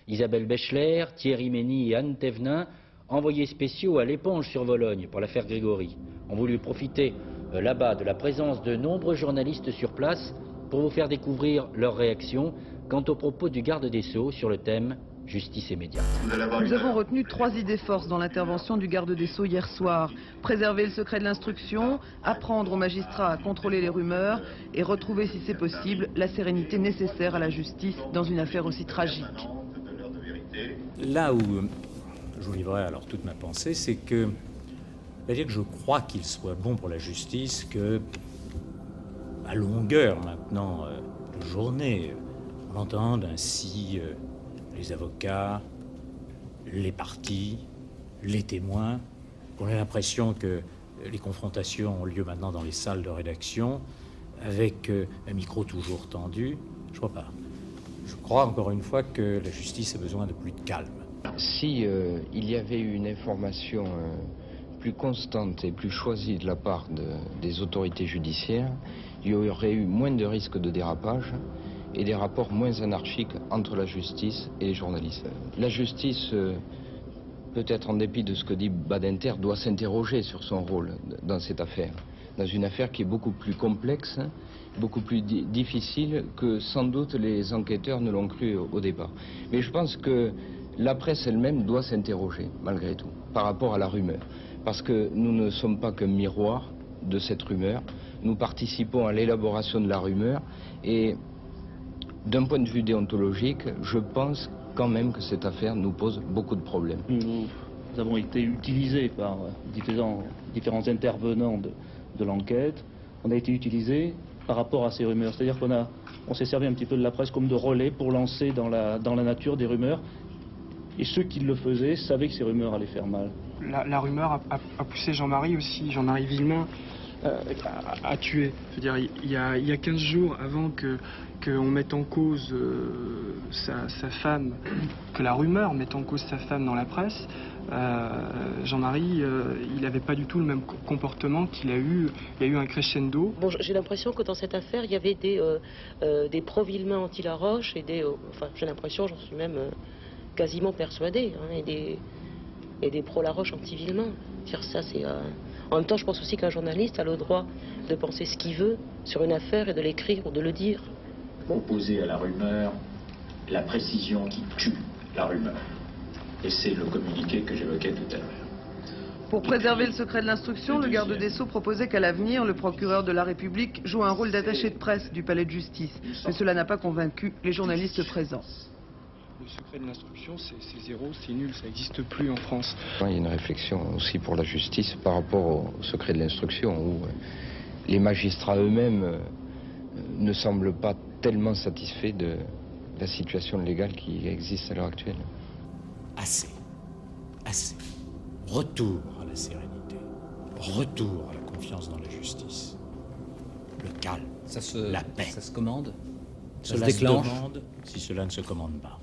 Isabelle Bechler, Thierry Mény et Anne Thévenin, envoyés spéciaux à l'éponge sur Vologne pour l'affaire Grégory, ont voulu profiter là-bas de la présence de nombreux journalistes sur place pour vous faire découvrir leurs réactions quant aux propos du garde des Sceaux sur le thème justice et médias. Nous avons retenu 3 idées forces dans l'intervention du garde des Sceaux hier soir. Préserver le secret de l'instruction, apprendre aux magistrats à contrôler les rumeurs et retrouver, si c'est possible, la sérénité nécessaire à la justice dans une affaire aussi tragique. Là où je vous livrerai alors toute ma pensée, c'est que, c'est-à-dire que je crois qu'il soit bon pour la justice que, à longueur maintenant de journée, on entende ainsi les avocats, les parties, les témoins, qu'on ait l'impression que les confrontations ont lieu maintenant dans les salles de rédaction, avec un micro toujours tendu. Je crois pas. Je crois encore une fois que la justice a besoin de plus de calme. Si il y avait eu une information plus constante et plus choisie de la part des autorités judiciaires, il y aurait eu moins de risques de dérapage et des rapports moins anarchiques entre la justice et les journalistes. La justice, peut-être en dépit de ce que dit Badinter, doit s'interroger sur son rôle dans cette affaire. Dans une affaire qui est beaucoup plus complexe, beaucoup plus difficile que sans doute les enquêteurs ne l'ont cru au départ. Mais je pense que la presse elle-même doit s'interroger, malgré tout, par rapport à la rumeur. Parce que nous ne sommes pas qu'un miroir de cette rumeur, nous participons à l'élaboration de la rumeur et d'un point de vue déontologique, je pense quand même que cette affaire nous pose beaucoup de problèmes. Nous avons été utilisés par différents intervenants de l'enquête. On a été utilisés par rapport à ces rumeurs. C'est-à-dire qu'on s'est servi un petit peu de la presse comme de relais pour lancer dans la nature des rumeurs. Et ceux qui le faisaient savaient que ces rumeurs allaient faire mal. La rumeur a poussé Jean-Marie aussi, Jean-Marie Villemain, à tuer. Je veux dire, il y a 15 jours avant qu'on mette en cause sa femme, que la rumeur mette en cause sa femme dans la presse, Jean-Marie, il n'avait pas du tout le même comportement qu'il a eu. Il y a eu un crescendo. Bon, j'ai l'impression que dans cette affaire, il y avait des Provillemins anti-Laroche et enfin, j'ai l'impression, j'en suis même quasiment persuadée, hein, et des pro-Laroche anti-Villemain. Dire ça, c'est... En même temps, je pense aussi qu'un journaliste a le droit de penser ce qu'il veut sur une affaire et de l'écrire ou de le dire. Opposer à la rumeur la précision qui tue la rumeur. Et c'est le communiqué que j'évoquais tout à l'heure. Pour préserver le secret de l'instruction, le garde des Sceaux proposait qu'à l'avenir, le procureur de la République joue un rôle d'attaché de presse du palais de justice. Mais cela n'a pas convaincu les journalistes présents. Le secret de l'instruction, c'est zéro, c'est nul, ça n'existe plus en France. Il y a une réflexion aussi pour la justice par rapport au secret de l'instruction, où les magistrats eux-mêmes ne semblent pas tellement satisfaits de la situation légale qui existe à l'heure actuelle. Assez. Assez. Retour à la sérénité. Retour à la confiance dans la justice. Le calme. La paix. Ça se commande? Cela se demande si cela ne se commande pas.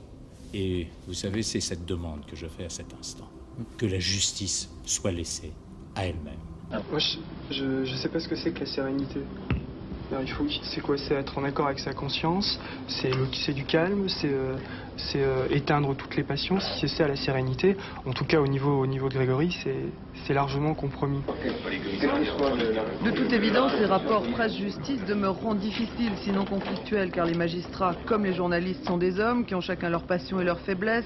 Et vous savez, c'est cette demande que je fais à cet instant. Que la justice soit laissée à elle-même. Moi, je ne sais pas ce que c'est que la sérénité. Alors, c'est quoi? C'est être en accord avec sa conscience, c'est du calme, c'est éteindre toutes les passions. Si c'est ça la sérénité, en tout cas au niveau de Grégory, c'est largement compromis. De toute évidence, les rapports presse-justice demeureront difficiles, sinon conflictuels, car les magistrats, comme les journalistes, sont des hommes qui ont chacun leurs passions et leurs faiblesses.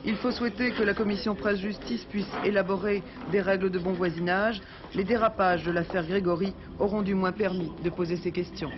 Il faut souhaiter que la commission presse-justice puisse élaborer des règles de bon voisinage. Les dérapages de l'affaire Grégory auront du moins permis de poser ces questions.